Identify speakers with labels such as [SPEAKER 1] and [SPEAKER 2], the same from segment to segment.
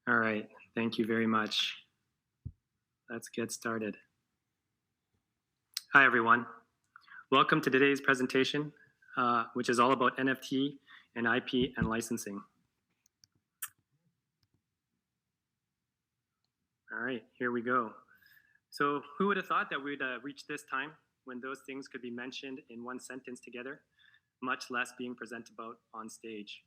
[SPEAKER 1] All right, thank you very much. Let's get started. Hi, everyone. Welcome to today's presentation, which is all about NFT and IP and licensing. All right, here we go. So who would have thought that we'd reach this time when those things could be mentioned in one sentence together, much less being presented about on stage?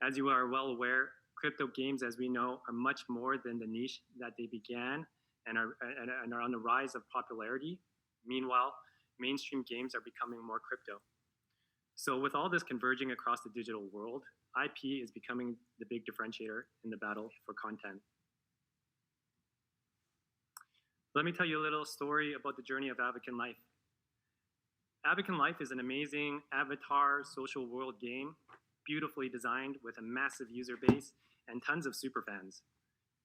[SPEAKER 1] As you are well aware, crypto games, as we know, are much more than the niche that they began and are on the rise of popularity. Meanwhile, mainstream games are becoming more crypto. So with all this converging across the digital world, IP is becoming the big differentiator in the battle for content. Let me tell you a little story about the journey of Epik Life. Epik Life is an amazing avatar social world game, beautifully designed with a massive user base and tons of superfans.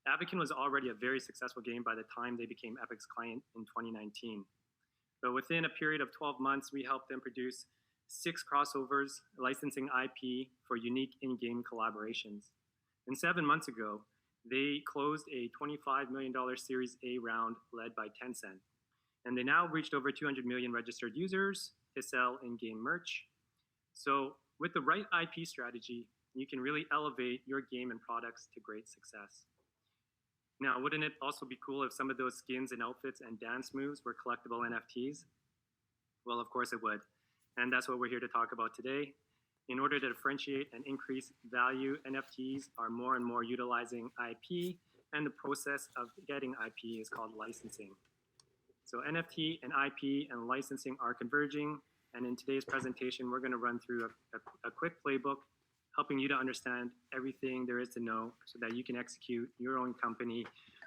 [SPEAKER 1] Epik was already a very successful game by the time they became Epik's client in 2019. But within a period of 12 months, we helped them produce 6 crossovers, licensing IP for unique in-game collaborations. And 7 months ago, they closed a $25 million Series A round led by Tencent. And they now reached over 200 million registered users to sell in-game merch. So with the right IP strategy, you can really elevate your game and products to great success. Now, wouldn't it also be cool if some of those skins and outfits and dance moves were collectible NFTs? Well, of course it would. And that's what we're here to talk about today. In order to differentiate and increase value, NFTs are more and more utilizing IP, and the process of getting IP is called licensing. So NFT and IP and licensing are converging, and in today's presentation, we're going to run through a quick playbook, helping you to understand everything there is to know so that you can execute your own company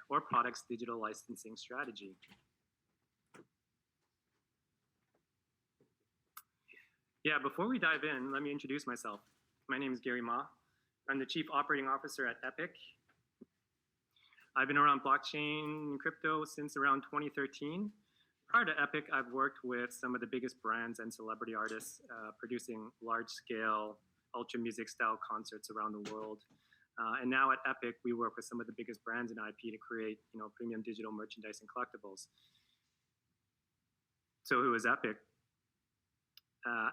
[SPEAKER 1] or product's digital licensing strategy. Yeah, before we dive in, let me introduce myself. My name is Gary Ma. I'm the Chief Operating Officer at Epik. I've been around blockchain and crypto since around 2013. Prior to Epik, I've worked with some of the biggest brands and celebrity artists producing large-scale ultra music style concerts around the world. And now at Epik, we work with some of the biggest brands in IP to create premium digital merchandise and collectibles. So who is Epik?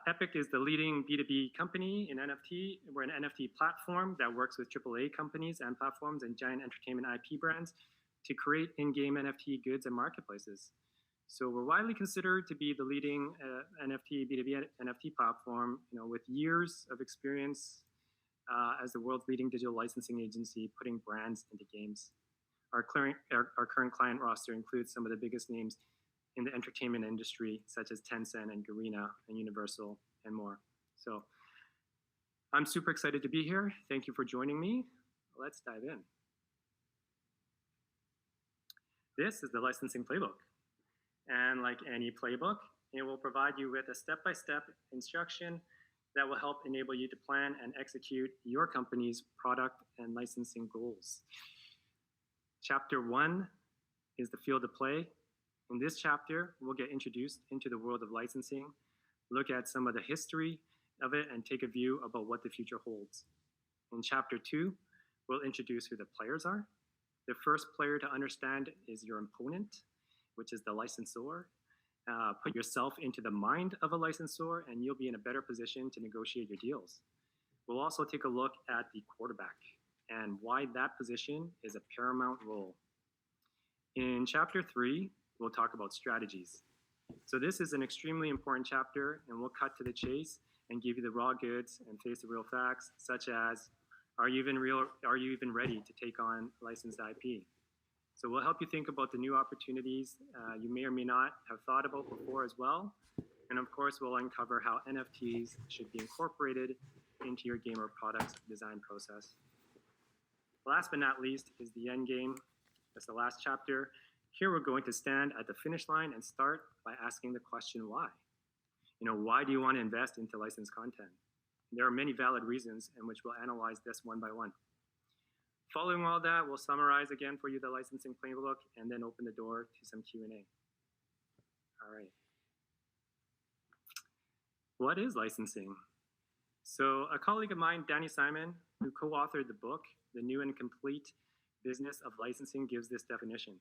[SPEAKER 1] Epik is the leading B2B company in NFT. We're an NFT platform that works with AAA companies and platforms and giant entertainment IP brands to create in-game NFT goods and marketplaces. So we're widely considered to be the leading NFT, B2B NFT platform, with years of experience as the world's leading digital licensing agency, putting brands into games. Our current client roster includes some of the biggest names in the entertainment industry, such as Tencent and Garena and Universal and more. So I'm super excited to be here. Thank you for joining me. Let's dive in. This is the licensing playbook. And like any playbook, it will provide you with a step-by-step instruction that will help enable you to plan and execute your company's product and licensing goals. Chapter 1 is the field of play. In this chapter, we'll get introduced into the world of licensing, look at some of the history of it, and take a view about what the future holds. In Chapter 2, we'll introduce who the players are. The first player to understand is your opponent, which is the licensor. Put yourself into the mind of a licensor, and you'll be in a better position to negotiate your deals. We'll also take a look at the quarterback and why that position is a paramount role. In Chapter 3, we'll talk about strategies. So this is an extremely important chapter, and we'll cut to the chase and give you the raw goods and face the real facts, such as, are you even ready to take on licensed IP? So we'll help you think about the new opportunities you may or may not have thought about before as well. And of course, we'll uncover how NFTs should be incorporated into your game or product's design process. Last but not least is the end game. That's the last chapter. Here we're going to stand at the finish line and start by asking the question, why? Why do you want to invest into licensed content? There are many valid reasons in which we'll analyze this one by one. Following all that, we'll summarize again for you the licensing playbook and then open the door to some Q&A. All right. What is licensing? So a colleague of mine, Danny Simon, who co-authored the book, The New and Complete business of licensing gives this definition.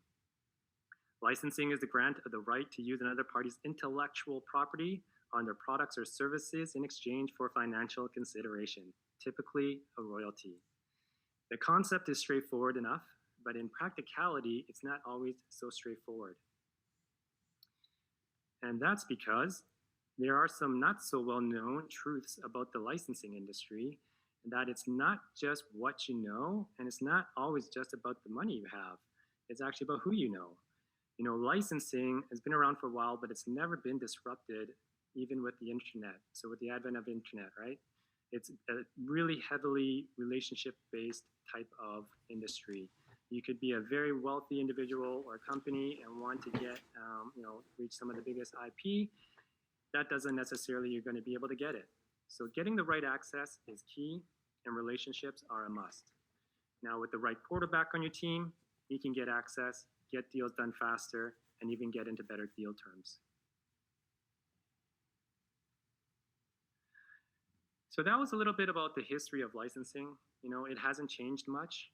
[SPEAKER 1] Licensing is the grant of the right to use another party's intellectual property on their products or services in exchange for financial consideration, typically a royalty. The concept is straightforward enough, but in practicality, it's not always so straightforward. And that's because there are some not so well-known truths about the licensing industry, and that it's not just what you know, and it's not always just about the money you have. It's actually about who you know. You know, licensing has been around for a while, but it's never been disrupted, even with the internet. So with the advent of the internet, right? It's a really heavily relationship-based type of industry. You could be a very wealthy individual or company and want to get, reach some of the biggest IP. That doesn't necessarily you're going to be able to get it. So getting the right access is key, and relationships are a must. Now, with the right quarterback on your team, you can get access, get deals done faster, and even get into better deal terms. So that was a little bit about the history of licensing. You know, it hasn't changed much,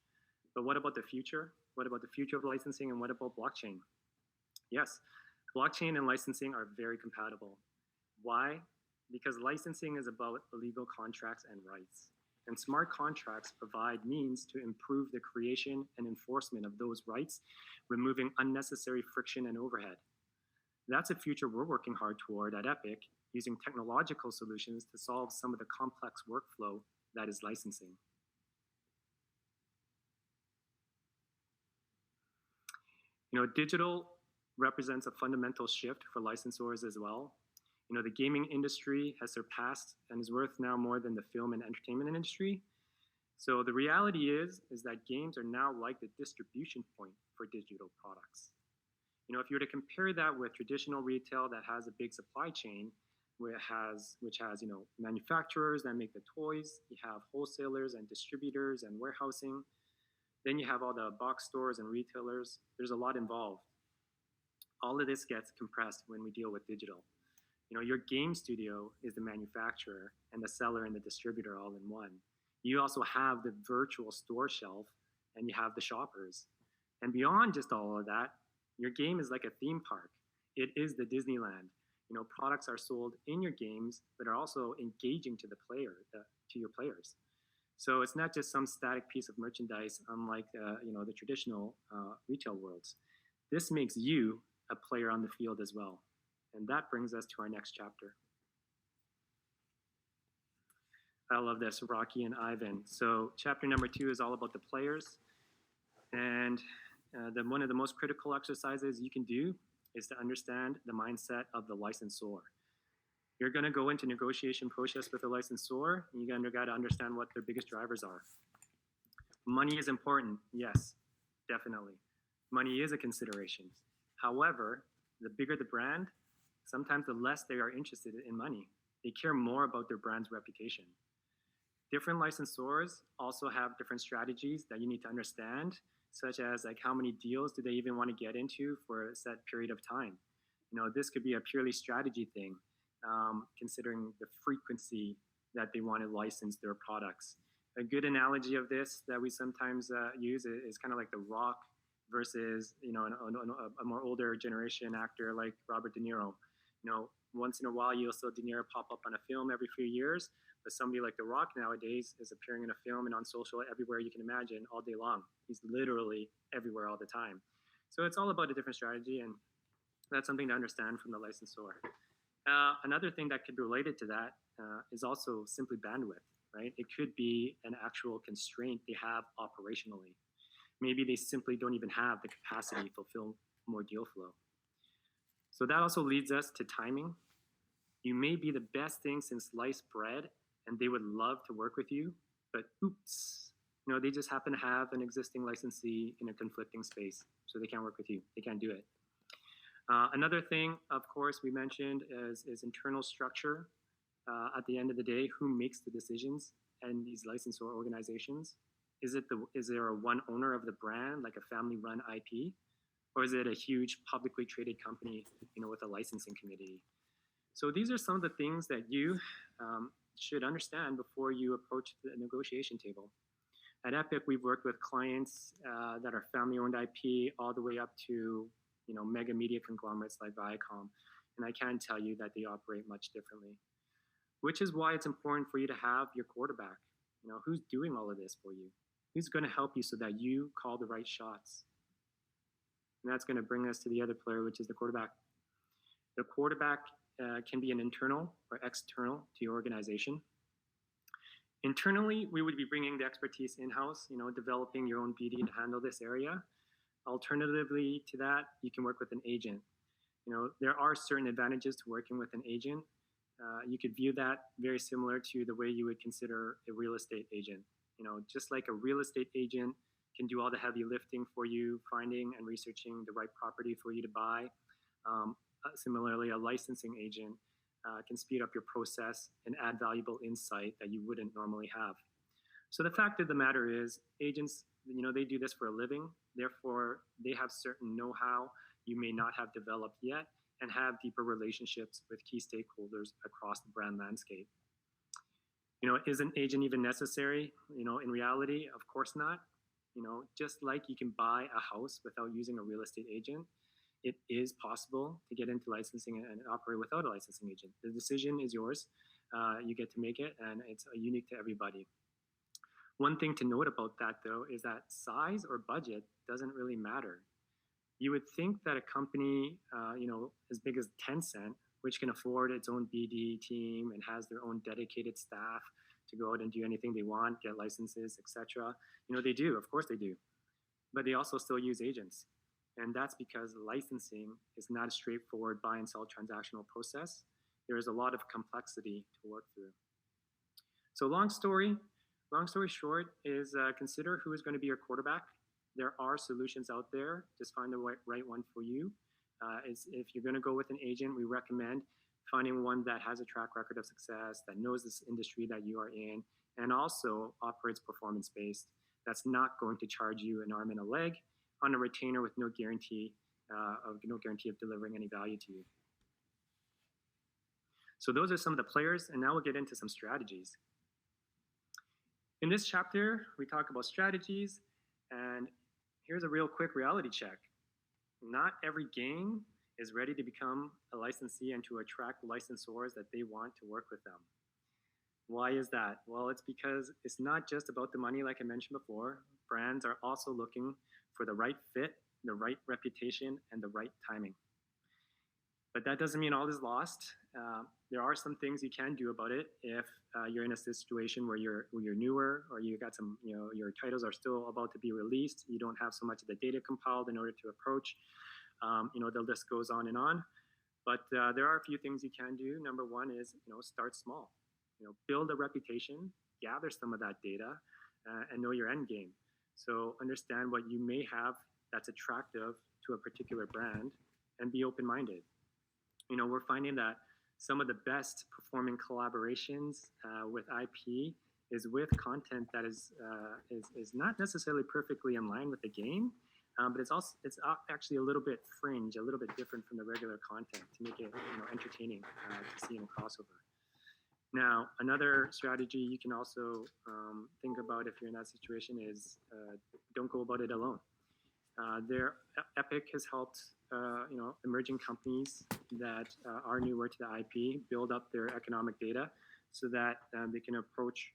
[SPEAKER 1] but what about the future? What about the future of licensing, and what about blockchain? Yes, blockchain and licensing are very compatible. Why? Because licensing is about legal contracts and rights. And smart contracts provide means to improve the creation and enforcement of those rights, removing unnecessary friction and overhead. That's a future we're working hard toward at Epik, using technological solutions to solve some of the complex workflow that is licensing. You know, digital represents a fundamental shift for licensors as well. You know, the gaming industry has surpassed and is worth now more than the film and entertainment industry. So the reality is that games are now like the distribution point for digital products. You know, if you were to compare that with traditional retail that has a big supply chain, which has manufacturers that make the toys, you have wholesalers and distributors and warehousing, then you have all the box stores and retailers. There's a lot involved. All of this gets compressed when we deal with digital. You know, your game studio is the manufacturer and the seller and the distributor all in one. You also have the virtual store shelf, and you have the shoppers. And beyond just all of that, your game is like a theme park. It is the Disneyland. You know, products are sold in your games, but are also engaging to to your players. So it's not just some static piece of merchandise, unlike the traditional retail worlds. This makes you a player on the field as well. And that brings us to our next chapter. I love this, Rocky and Ivan. So chapter number 2 is all about the players. And one of the most critical exercises you can do is to understand the mindset of the licensor. You're going to go into negotiation process with a licensor, and you got to understand what their biggest drivers are. Money is important. Yes, definitely. Money is a consideration. However, the bigger the brand, sometimes the less they are interested in money. They care more about their brand's reputation. Different licensors also have different strategies that you need to understand, such as like how many deals do they even want to get into for a set period of time. You know, this could be a purely strategy thing, considering the frequency that they want to license their products. A good analogy of this that we sometimes use is kind of like The Rock versus, a more older generation actor like Robert De Niro. You know, once in a while you'll see De Niro pop up on a film every few years, but somebody like The Rock nowadays is appearing in a film and on social everywhere you can imagine all day long. He's literally everywhere all the time. So it's all about a different strategy, and that's something to understand from the licensor. Another thing that could be related to that is also simply bandwidth, right? It could be an actual constraint they have operationally. Maybe they simply don't even have the capacity to fulfill more deal flow. So that also leads us to timing. You may be the best thing since sliced bread, and they would love to work with you, but oops, they just happen to have an existing licensee in a conflicting space, so they can't work with you. They can't do it. Another thing, of course, we mentioned is internal structure. At the end of the day, who makes the decisions in these licensor organizations? Is there a one owner of the brand, like a family-run IP? Or is it a huge publicly traded company, with a licensing committee? So these are some of the things that you should understand before you approach the negotiation table. At Epik, we've worked with clients that are family-owned IP all the way up to mega media conglomerates like Viacom, and I can tell you that they operate much differently. Which is why it's important for you to have your quarterback. Who's doing all of this for you? Who's going to help you so that you call the right shots? And that's going to bring us to the other player, which is the quarterback. The quarterback can be an internal or external to your organization. Internally, we would be bringing the expertise in-house, developing your own BD to handle this area. Alternatively to that, you can work with an agent. There are certain advantages to working with an agent. You could view that very similar to the way you would consider a real estate agent. Just like a real estate agent can do all the heavy lifting for you, finding and researching the right property for you to buy. Similarly, a licensing agent can speed up your process and add valuable insight that you wouldn't normally have. So the fact of the matter is, agents, they do this for a living. Therefore, they have certain know-how you may not have developed yet, and have deeper relationships with key stakeholders across the brand landscape. Is an agent even necessary? In reality, of course not. Just like you can buy a house without using a real estate agent, it is possible to get into licensing and operate without a licensing agent. The decision is yours. You get to make it, and it's unique to everybody. One thing to note about that, though, is that size or budget doesn't really matter. You would think that a company, as big as Tencent, which can afford its own BD team and has their own dedicated staff to go out and do anything they want, get licenses, etc. They do, of course they do. But they also still use agents. And that's because licensing is not a straightforward buy and sell transactional process. There is a lot of complexity to work through. So long story short is consider who is going to be your quarterback. There are solutions out there. Just find the right one for you. If you're going to go with an agent, we recommend finding one that has a track record of success, that knows this industry that you are in, and also operates performance-based. That's not going to charge you an arm and a leg on a retainer with no guarantee of delivering any value to you. So those are some of the players, and now we'll get into some strategies. In this chapter, we talk about strategies, and here's a real quick reality check. Not every game is ready to become a licensee and to attract licensors that they want to work with them. Why is that? Well, it's because it's not just about the money, like I mentioned before. Brands are also looking for the right fit, the right reputation, and the right timing. But that doesn't mean all is lost. There are some things you can do about it if you're in a situation where you're newer, or you got some, your titles are still about to be released. You don't have so much of the data compiled in order to approach. The list goes on and on. But there are a few things you can do. Number one is, start small. Build a reputation, gather some of that data, and know your end game. So understand what you may have that's attractive to a particular brand, and be open-minded. We're finding that some of the best performing collaborations with IP is with content that is not necessarily perfectly in line with the game, but it's actually a little bit fringe, a little bit different from the regular content to make it entertaining to see in a crossover. Now, another strategy you can also think about if you're in that situation is don't go about it alone. Epik has helped emerging companies that are newer to the IP build up their economic data so that they can approach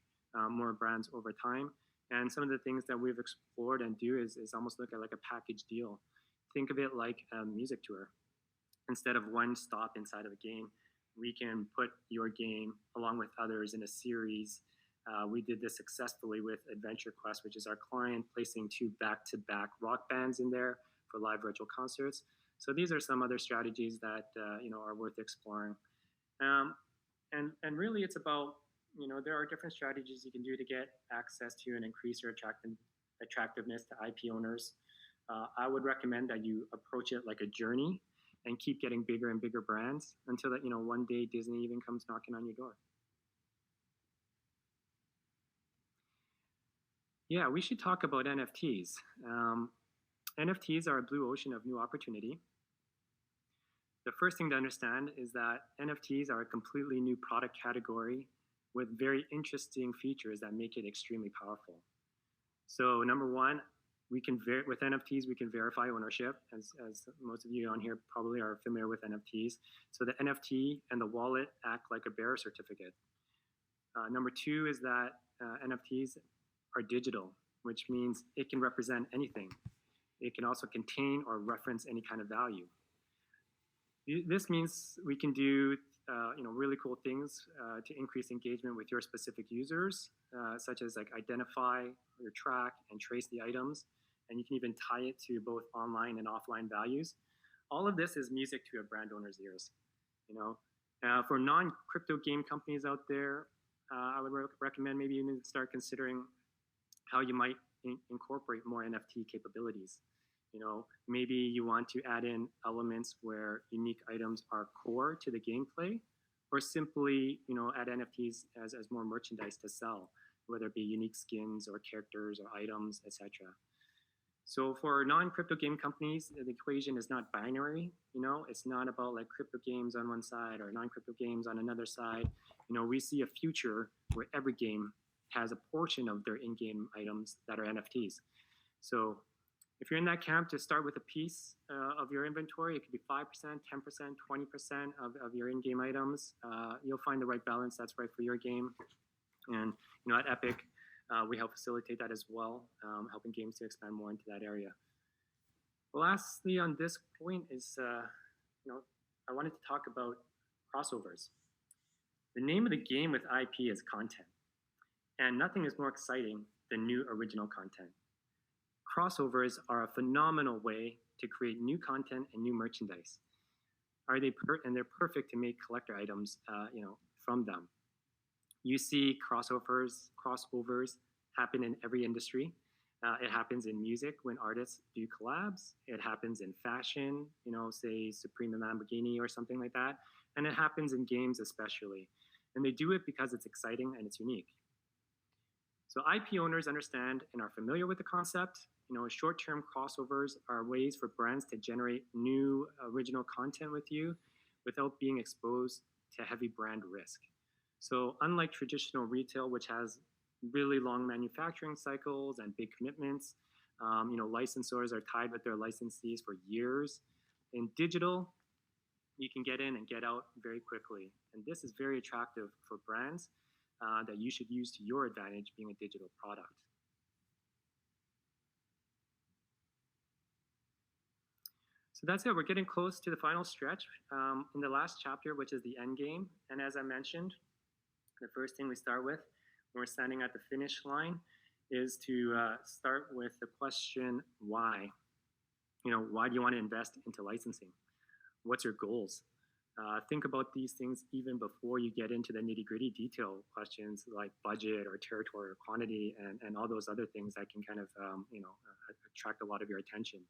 [SPEAKER 1] more brands over time. And some of the things that we've explored and do is almost look at like a package deal. Think of it like a music tour. Instead of one stop inside of a game, we can put your game along with others in a series. We did this successfully with Adventure Quest, which is our client, placing 2 back-to-back rock bands in there for live virtual concerts. So these are some other strategies that are worth exploring. And really, it's about there are different strategies you can do to get access to and increase your attractiveness to IP owners. I would recommend that you approach it like a journey and keep getting bigger and bigger brands until that one day Disney even comes knocking on your door. Yeah, we should talk about NFTs. NFTs are a blue ocean of new opportunity. The first thing to understand is that NFTs are a completely new product category with very interesting features that make it extremely powerful. So number one, with NFTs, we can verify ownership, as most of you on here probably are familiar with NFTs. So the NFT and the wallet act like a bearer certificate. Number two is that NFTs are digital, which means it can represent anything. It can also contain or reference any kind of value. This means we can do really cool things to increase engagement with your specific users, such as like identify or track and trace the items, and you can even tie it to both online and offline values. All of this is music to a brand owner's ears. For non-crypto game companies out there, I would recommend maybe you need to start considering how you might incorporate more NFT capabilities. Maybe you want to add in elements where unique items are core to the gameplay, or simply, add NFTs as more merchandise to sell, whether it be unique skins or characters or items, etc. So for non-crypto game companies, the equation is not binary. It's not about like crypto games on one side or non-crypto games on another side. We see a future where every game has a portion of their in-game items that are NFTs. So if you're in that camp, to start with a piece of your inventory. It could be 5%, 10%, 20% of your in-game items. You'll find the right balance that's right for your game. And at Epik, we help facilitate that as well, helping games to expand more into that area. Lastly, on this point is, I wanted to talk about crossovers. The name of the game with IP is content, and nothing is more exciting than new original content. Crossovers are a phenomenal way to create new content and new merchandise. And they're perfect to make collector items, from them. You see crossovers happen in every industry. It happens in music when artists do collabs. It happens in fashion, say Supreme and Lamborghini or something like that. And it happens in games especially. And they do it because it's exciting and it's unique. So IP owners understand and are familiar with the concept. Short-term crossovers are ways for brands to generate new original content with you without being exposed to heavy brand risk. So unlike traditional retail, which has really long manufacturing cycles and big commitments, licensors are tied with their licensees for years. In digital, you can get in and get out very quickly. And this is very attractive for brands that you should use to your advantage being a digital product. So that's it. We're getting close to the final stretch in the last chapter, which is the end game. And as I mentioned, the first thing we start with when we're standing at the finish line is to start with the question, why? Why do you want to invest into licensing? What's your goals? Think about these things even before you get into the nitty-gritty detail questions like budget or territory or quantity and all those other things that can kind of attract a lot of your attention.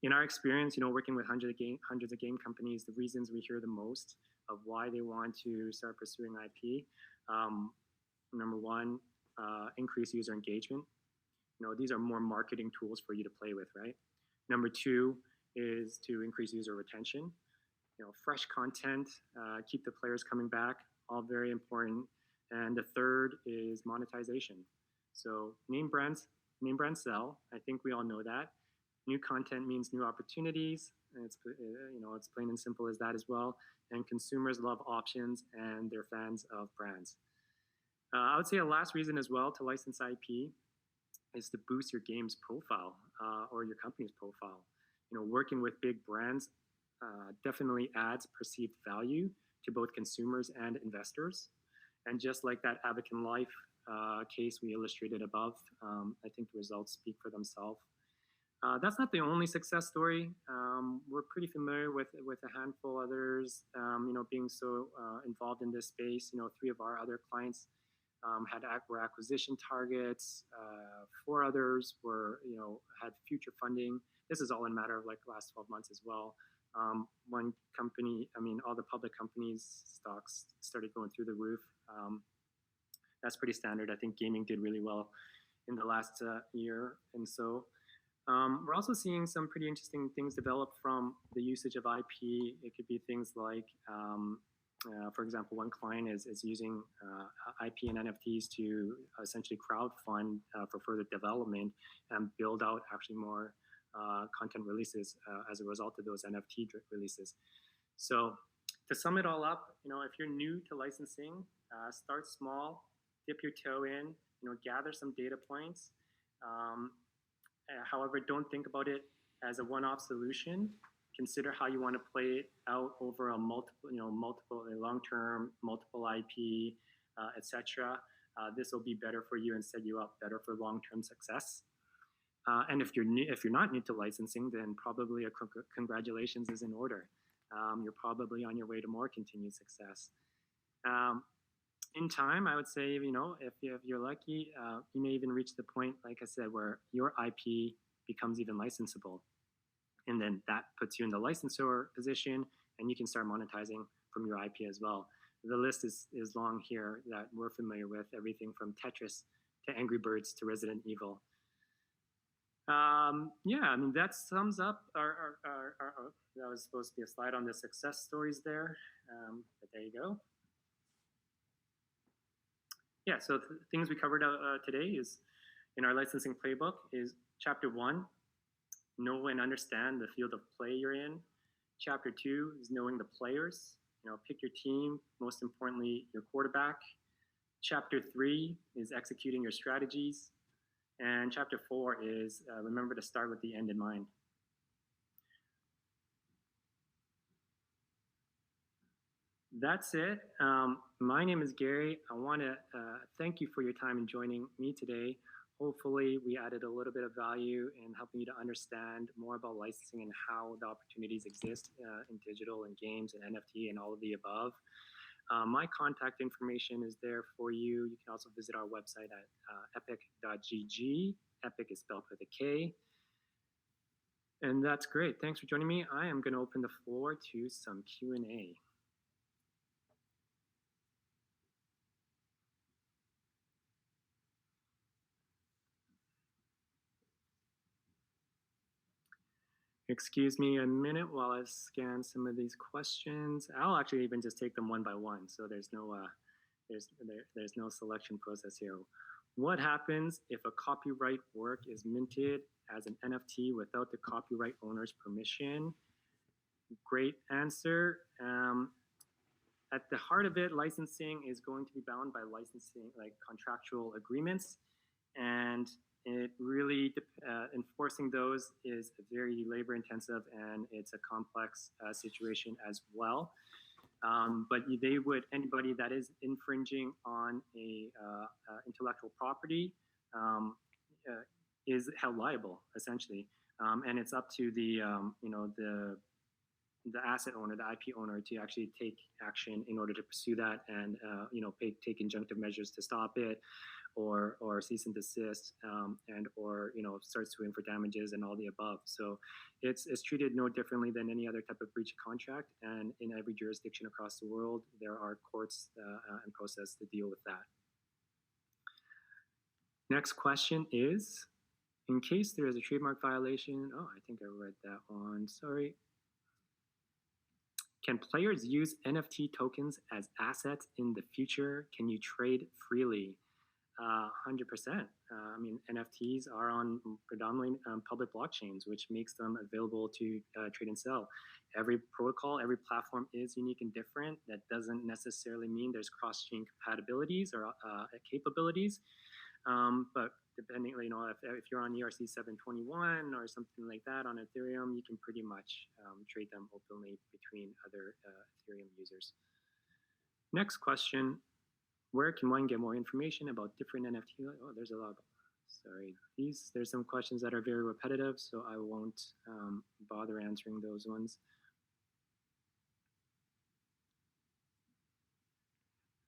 [SPEAKER 1] In our experience, working with hundreds of game companies, the reasons we hear the most of why they want to start pursuing IP, number one, increase user engagement. These are more marketing tools for you to play with, right? Number two is to increase user retention. Fresh content, keep the players coming back, all very important. And the third is monetization. So name brands sell. I think we all know that. New content means new opportunities. And it's plain and simple as that as well. And consumers love options and they're fans of brands. I would say a last reason as well to license IP is to boost your game's profile or your company's profile. Working with big brands definitely adds perceived value to both consumers and investors. And just like that Epik Life case we illustrated above, I think the results speak for themselves. That's not the only success story. We're pretty familiar with a handful others, being so involved in this space. 3 of our other clients were acquisition targets. 4 others had future funding. This is all in a matter of like the last 12 months as well. One company, all the public companies' stocks started going through the roof. That's pretty standard. I think gaming did really well in the last year. And so we're also seeing some pretty interesting things develop from the usage of IP. It could be things like For example, one client is using IP and NFTs to essentially crowdfund for further development and build out actually more content releases as a result of those NFT releases. So to sum it all up, if you're new to licensing, start small, dip your toe in, gather some data points. However, don't think about it as a one-off solution. Consider how you want to play it out over a multiple long-term, multiple IP, etc. This will be better for you and set you up better for long-term success. And if you're not new to licensing, then probably a congratulations is in order. You're probably on your way to more continued success. In time, I would say, if you're lucky, you may even reach the point, like I said, where your IP becomes even licensable. And then that puts you in the licensor position, and you can start monetizing from your IP as well. The list is long here that we're familiar with, everything from Tetris to Angry Birds to Resident Evil. That sums up our that was supposed to be a slide on the success stories there, but there you go. Yeah, so the things we covered today is in our licensing playbook is Chapter 1, know and understand the field of play you're in. Chapter 2 is knowing the players, pick your team, most importantly, your quarterback. Chapter 3 is executing your strategies. And Chapter 4 is remember to start with the end in mind. That's it. My name is Gary. I want to thank you for your time in joining me today. Hopefully, we added a little bit of value in helping you to understand more about licensing and how the opportunities exist in digital and games and NFT and all of the above. My contact information is there for you. You can also visit our website at epik.gg. Epik is spelled with a K. And that's great. Thanks for joining me. I am going to open the floor to some Q&A. Excuse me a minute while I scan some of these questions. I'll actually even just take them one by one, so there's no selection process here. What happens if a copyright work is minted as an NFT without the copyright owner's permission? Great answer. At the heart of it, licensing is going to be bound by licensing, like contractual agreements, and it really enforcing those is very labor intensive, and it's a complex situation as well. But anybody that is infringing on a intellectual property is held liable, essentially, and it's up to the asset owner, the IP owner, to actually take action in order to pursue that and take injunctive measures to stop it, or cease and desist, or start suing for damages and all the above. So it's treated no differently than any other type of breach of contract, and in every jurisdiction across the world there are courts and process to deal with that. Next question is, in case there is a trademark violation, I think I read that one, sorry. Can players use NFT tokens as assets in the future? Can you trade freely? 100%. NFTs are on predominantly public blockchains, which makes them available to trade and sell. Every protocol, every platform is unique and different. That doesn't necessarily mean there's cross-chain compatibilities or capabilities. But depending, if you're on ERC 721 or something like that on Ethereum, you can pretty much trade them openly between other Ethereum users. Next question. Where can one get more information about different NFT? There's a lot. Sorry, there's some questions that are very repetitive, so I won't bother answering those ones.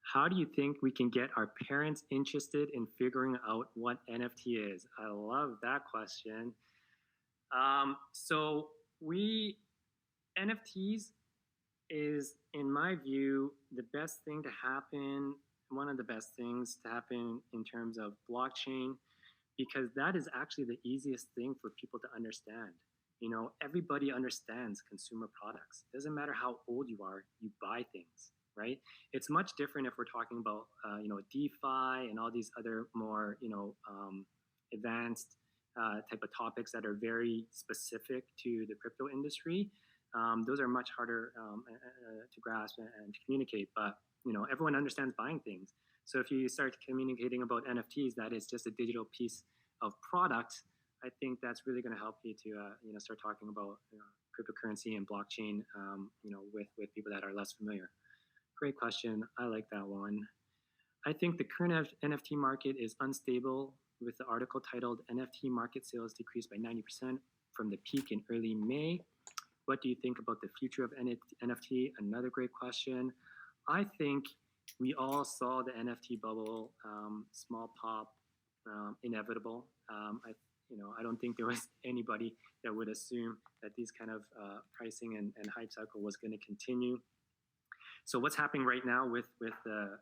[SPEAKER 1] How do you think we can get our parents interested in figuring out what NFT is? I love that question. NFTs is, in my view, the best thing to happen, one of the best things to happen in terms of blockchain, because that is actually the easiest thing for people to understand. Everybody understands consumer products. It doesn't matter how old you are, you buy things. right? It's much different if we're talking about, DeFi and all these other more, advanced type of topics that are very specific to the crypto industry. Those are much harder to grasp and to communicate, but everyone understands buying things. So if you start communicating about NFTs, that is just a digital piece of product, I think that's really going to help you to start talking about cryptocurrency and blockchain with people that are less familiar. Great question. I like that one. I think the current NFT market is unstable, with the article titled NFT market sales decreased by 90% from the peak in early May. What do you think about the future of NFT? Another great question. I think we all saw the NFT bubble, small pop, inevitable. I don't think there was anybody that would assume that these kind of pricing and hype cycle was going to continue. So what's happening right now with the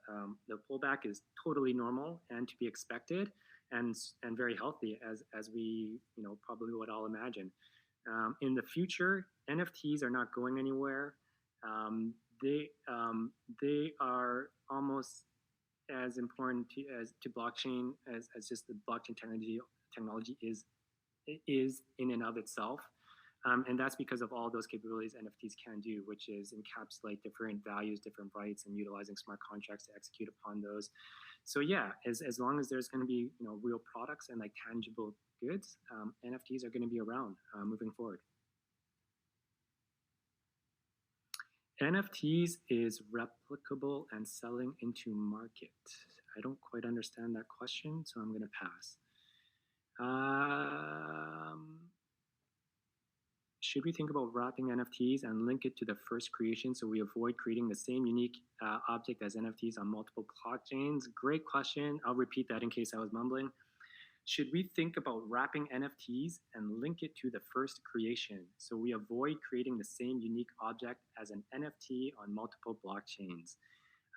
[SPEAKER 1] pullback is totally normal and to be expected, and very healthy as we probably would all imagine. In the future, NFTs are not going anywhere. They are almost as important to blockchain as just the blockchain technology is in and of itself. And that's because of all those capabilities NFTs can do, which is encapsulate different values, different rights, and utilizing smart contracts to execute upon those. So yeah, as long as there's going to be real products and like tangible goods, NFTs are going to be around moving forward. NFTs is replicable and selling into market. I don't quite understand that question, so I'm going to pass. Should we think about wrapping NFTs and link it to the first creation so we avoid creating the same unique object as NFTs on multiple blockchains? Great question. I'll repeat that in case I was mumbling. Should we think about wrapping NFTs and link it to the first creation so we avoid creating the same unique object as an NFT on multiple blockchains?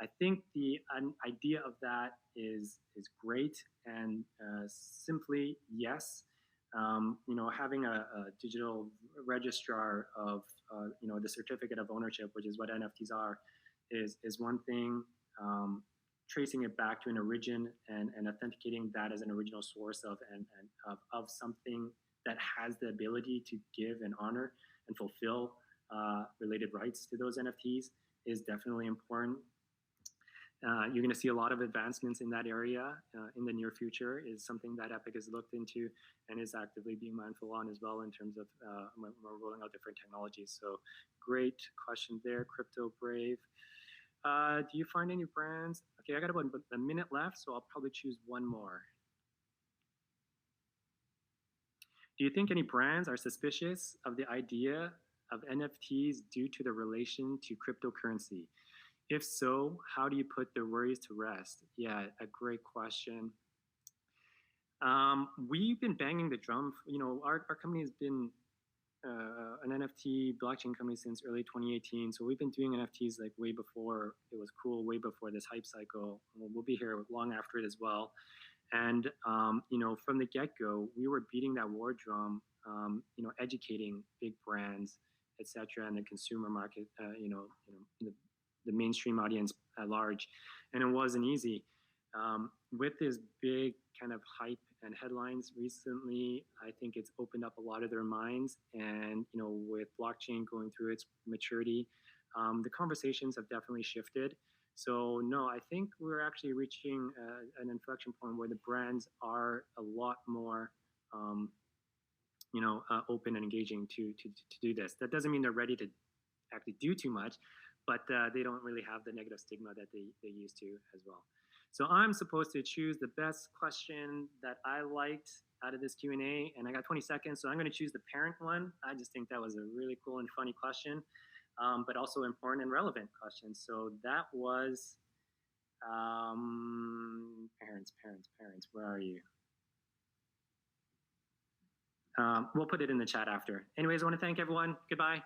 [SPEAKER 1] I think the idea of that is great, and simply yes. Having a digital registrar of the certificate of ownership, which is what NFTs are, is one thing. Tracing it back to an origin and authenticating that as an original source of something that has the ability to give and honor and fulfill related rights to those NFTs is definitely important. You're going to see a lot of advancements in that area in the near future. Is something that Epik has looked into and is actively being mindful on as well in terms of when we're rolling out different technologies. So great question there, Crypto Brave. Do you find any brands? Okay, I got about a minute left, so I'll probably choose one more. Do you think any brands are suspicious of the idea of NFTs due to the relation to cryptocurrency? If so, how do you put their worries to rest? Yeah, a great question. We've been banging the drum. Our company has been an NFT blockchain company since early 2018. So we've been doing NFTs like way before it was cool, way before this hype cycle. We'll be here long after it as well. And from the get-go, we were beating that war drum, educating big brands, etc., and the consumer market, the mainstream audience at large, and it wasn't easy. With this big kind of hype and headlines recently, I think it's opened up a lot of their minds. And with blockchain going through its maturity, the conversations have definitely shifted. So no, I think we're actually reaching an inflection point where the brands are a lot more, open and engaging to do this. That doesn't mean they're ready to actually do too much, but they don't really have the negative stigma that they used to as well. So I'm supposed to choose the best question that I liked out of this Q&A, and I got 20 seconds, so I'm going to choose the parent one. I just think that was a really cool and funny question, but also important and relevant question. So that was parents, where are you? We'll put it in the chat after. Anyways, I want to thank everyone. Goodbye.